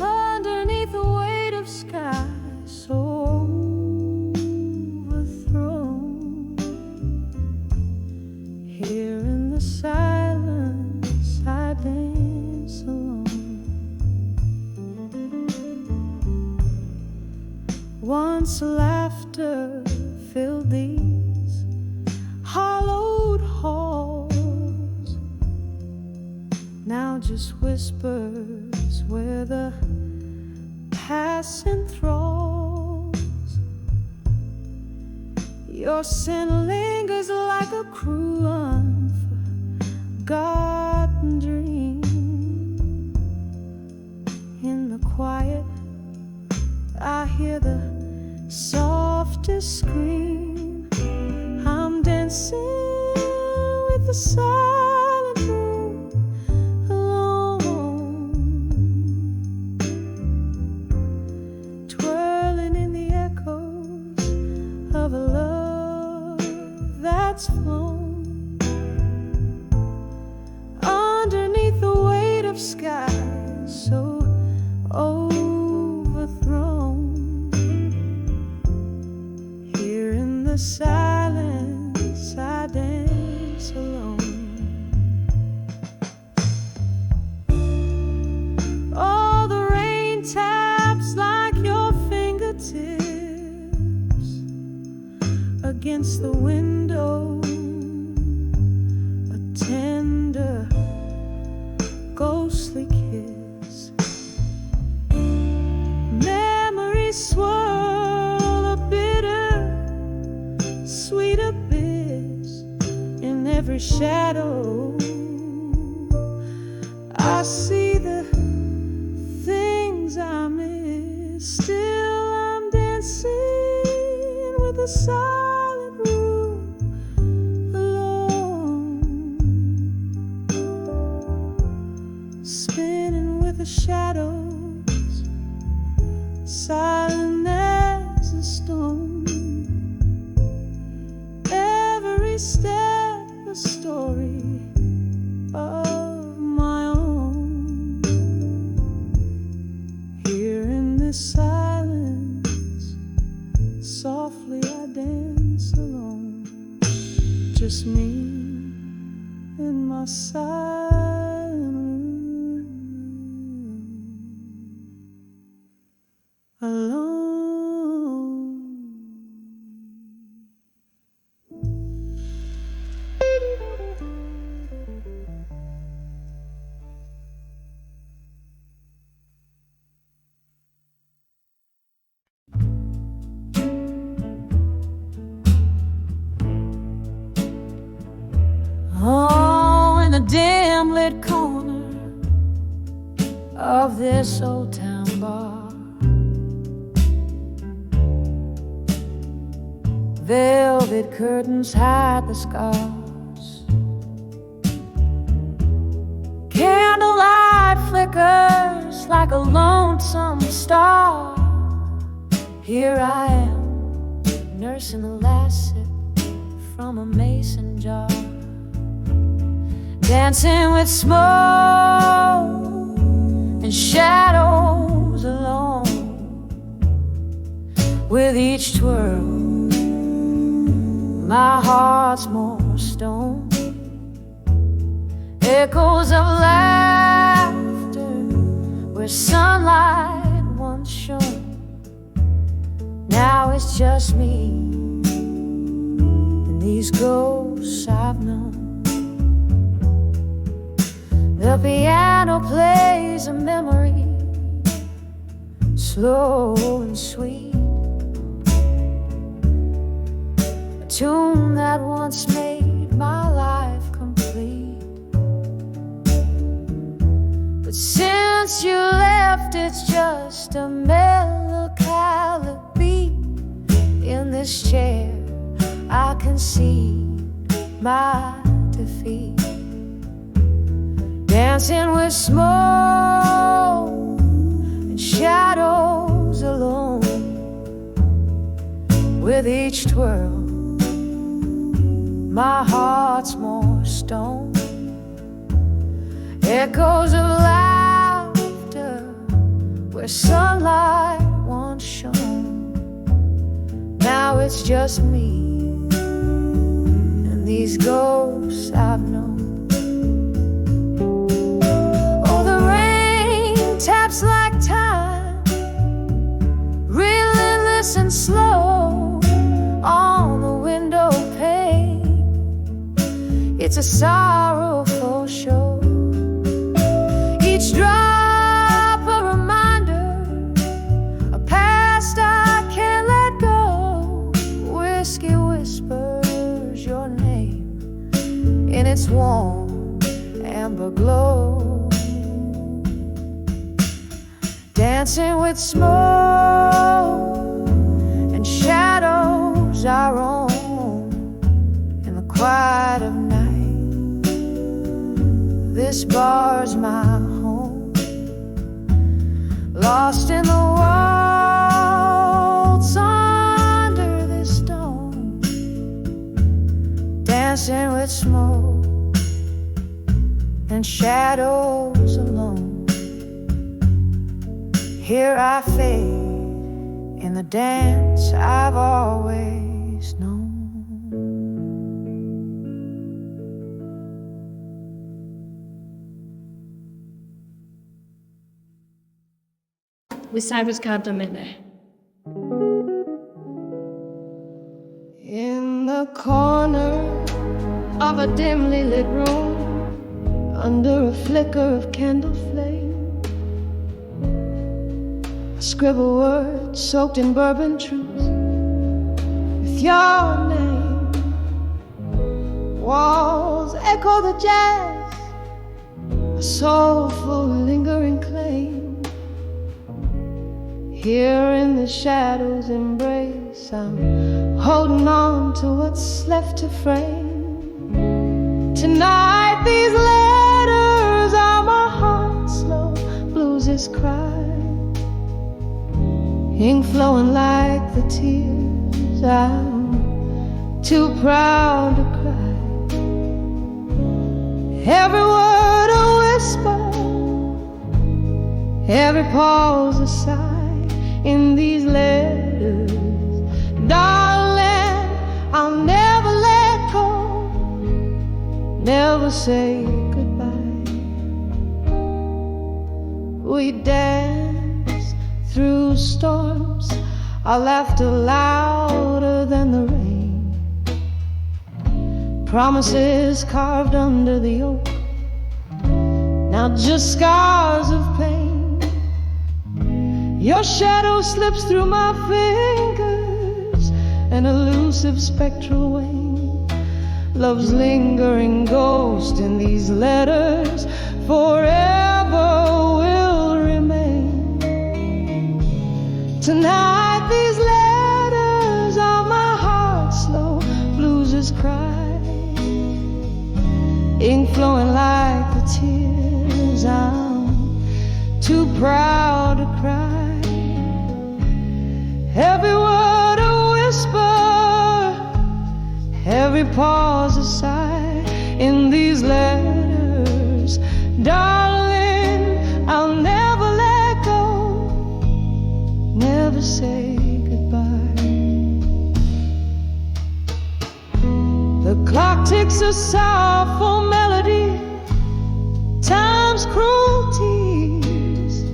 underneath the weight of sky so overthrown. Here in the silence I dance alone. Once laughter filled these hollowed halls, now just whispers where the past enthralls. Your scent lingers like a cruel unforgotten dream. In the quiet I hear the softest scream. I'm dancing with the silent moon alone, twirling in the echoes of a love that's flown underneath the weight of sky so overthrown. Here in the silence I dance alone. All the rain taps like your fingertips against the window, a tender ghostly kiss. Memories swirl a bitter sweet abyss. In every shadow I see the things I miss. Still I'm dancing with a silent room alone, spinning with the shadows, silent as a stone. Every step a story of my own. Here in this silence, softly I dance alone. Just me in my silent room alone. Oh, in the dim lit corner of this old town bar, velvet curtains hide the scars. Candlelight flickers like a lonesome star. Here I am, nursing the last sip from a mason jar, dancing with smoke and shadows alone. With each twirl, my heart's more stone. Echoes of laughter where sunlight once shone. Now it's just me and these ghosts I've known. The piano plays a memory, slow and sweet, a tune that once made my life complete. But since you left, it's just a melancholy beat. In this chair I can see my defeat, dancing with smoke and shadows alone. With each twirl my heart's more stone. Echoes of laughter where sunlight once shone. Now it's just me and these ghosts I've known. Oh, the rain taps like time, relentless and slow on the window pane. It's a sorrowful show. Each drop a reminder, a past I can't let go. Whiskey whispers your name in its warm amber glow. Dancing with smoke and shadows our own in the quiet of night. This bar's my home, lost in the waltz under this dome. Dancing with smoke and shadows alone. Here I fade in the dance I've always known. We Cypress Candlelight. In the corner of a dimly lit room, under a flicker of candle flame, I scribble words soaked in bourbon truth with your name. Walls echo the jazz, a soulful lingering claim. Here in the shadows' embrace, I'm holding on to what's left to frame. Tonight these letters are my heart's slow blues' cry, ink flowing like the tears I'm too proud to cry. Every word a whisper, every pause a sigh. In these letters, darling, I'll never let go, never say goodbye. We dance through storms, our laughter louder than the rain. Promises carved under the oak, now just scars of pain. Your shadow slips through my fingers, an elusive spectral wing. Love's lingering ghost in these letters forever will remain. Tonight these letters are my heart's slow blues' cry, ink flowing like the tears I'm too proud to cry. Every word a whisper, every pause a sigh. In these letters, darling, I'll never let go, never say goodbye. The clock ticks a sorrowful melody, time's cruelties.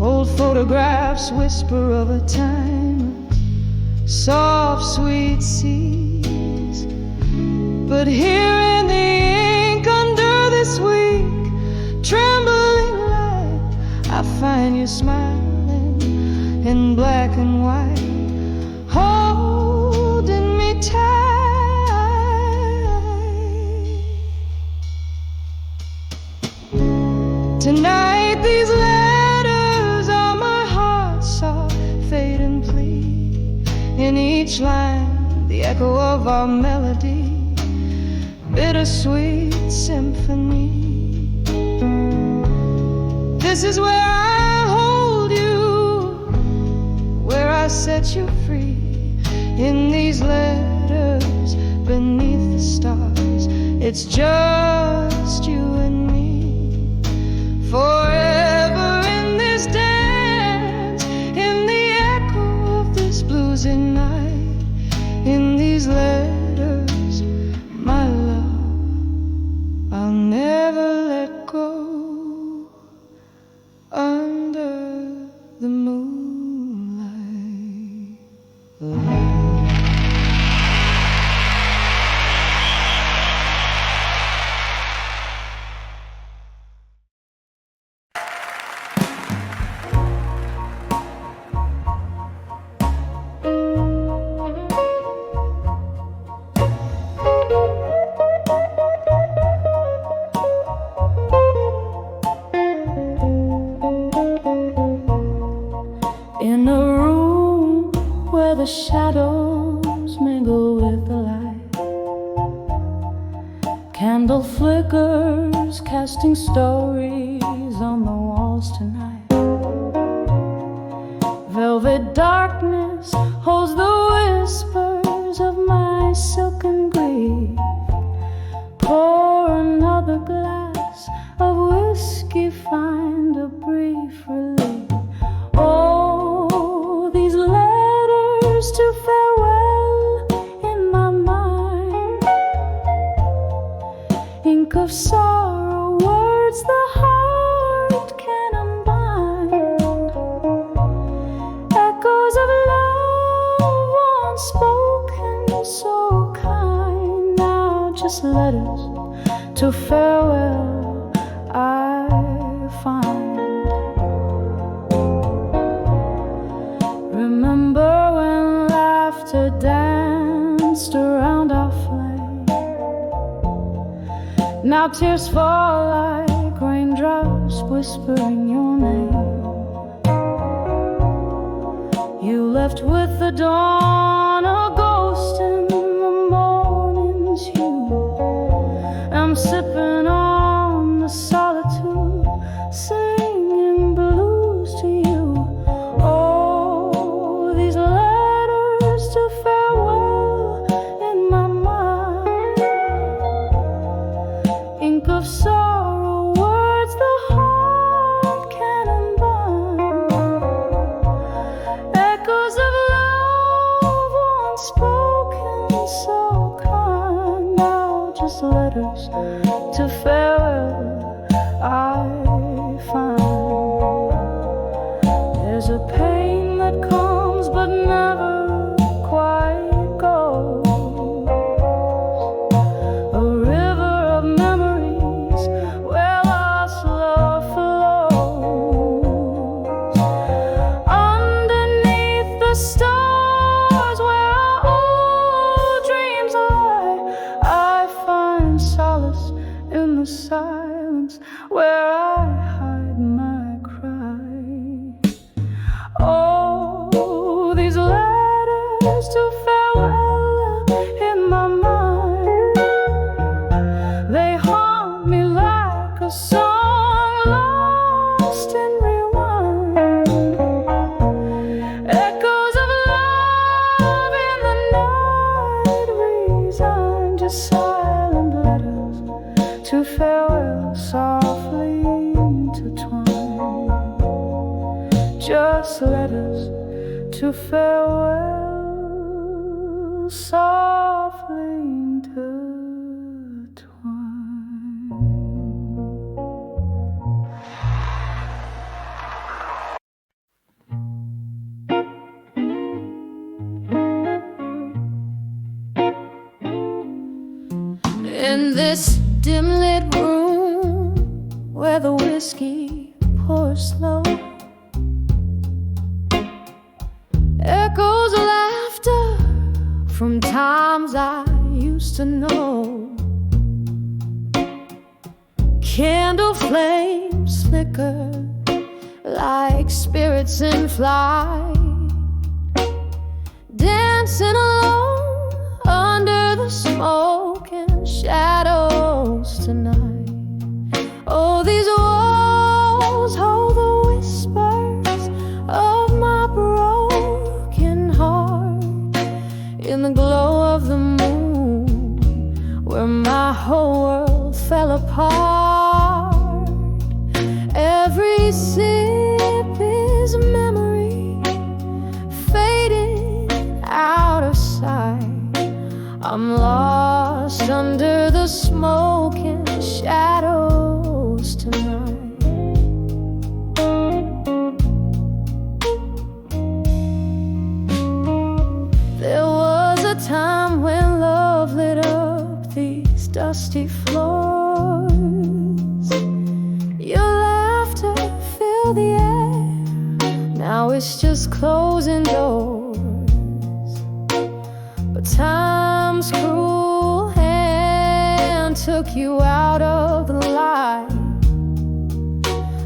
Old photographs whisper of a time, soft, sweet seas. But here in the ink under this week, find you smiling in black and white, holding me tight. Tonight these letters are my heart's soft fading plea. In each line the echo of our melody, bittersweet symphony. This is where I hold you, where I set you free. In these letters beneath the stars, it's just you and me. Forever in this dance, in the echo of this bluesy night. In these letters, my love, I'll never let go. Under the moonlight, in a room where the shadows mingle with the light, candle flickers casting stories on the walls tonight. Velvet darkness holds the whispers of my silken grief. Pour another glass of whiskey, find a brief relief. Oh, these letters to farewell in my mind, ink of sorrow, words the heart can unbind, echoes of love once spoken, so kind. Now just letters to farewell I find. Remember when laughter danced around our flame? Now tears fall like raindrops whispering your name. You left with the dawn, a ghost in the morning's hue. I'm sipping on the solitude, singing blues to you. Oh, these letters to farewell in my mind, ink of sorrow, words the heart can unbind, echoes of love once spoken, so kind. Now just letters to farewell I find. There's a pain that comes but never quite goes, a river of memories where lost love flows. Underneath the stars where our old dreams lie, I find solace in the silence where I hide my cry. Oh, these letters to farewell in my mind, they haunt me like a song lost in rewind, echoes of love in the night resigned, just silent letters to farewell, softly intertwined. Just letters to farewell, softly intertwined. In this dim lit room where the whiskey pours slow, from times I used to know. Candle flames flicker like spirits in flight, dancing alone under the smoke and shadows tonight. Oh, these walls hold the whispers of my broken heart in the glow of the moon, where my whole world fell apart. Every sip is a memory fading out of sight. I'm lost under the smoke and shadows tonight. There was a time when love lit up these dusty floors. Your laughter filled the air, now it's just closing doors. But time's cruel hand took you out of the light,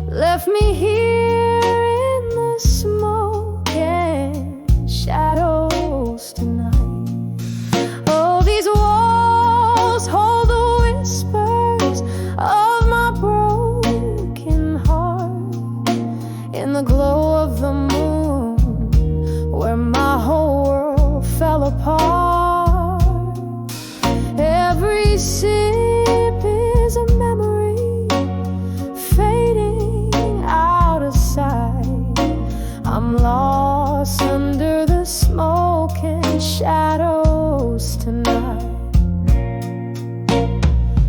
left me here in the smoke and shadows tonight. Oh, these walls hold the whispers of my broken heart in the glow of the moon, where my whole world fell apart. Every sip is a memory fading out of sight. I'm lost under the smoke and shadows tonight.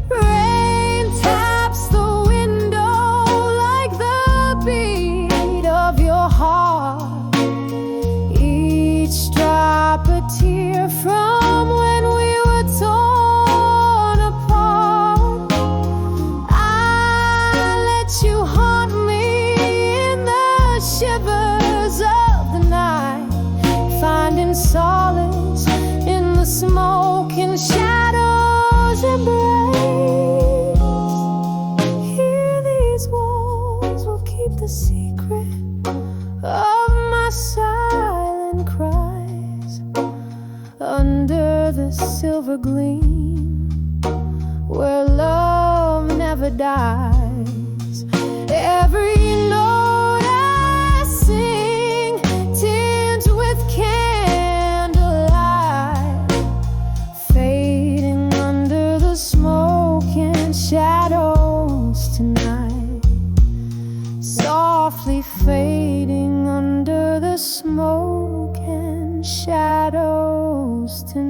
Rain taps the window like the beat of your heart, each drop a tear from when we were torn apart. I let you haunt me in the shivers of the night, finding solace in the smoke and shadows embrace. Here these walls will keep the secret of my silent cries, under the silver gleam where love never dies. Every note I sing tinged with candlelight, fading under the smoke and shadows tonight, softly fading under the smoke and shadows tonight.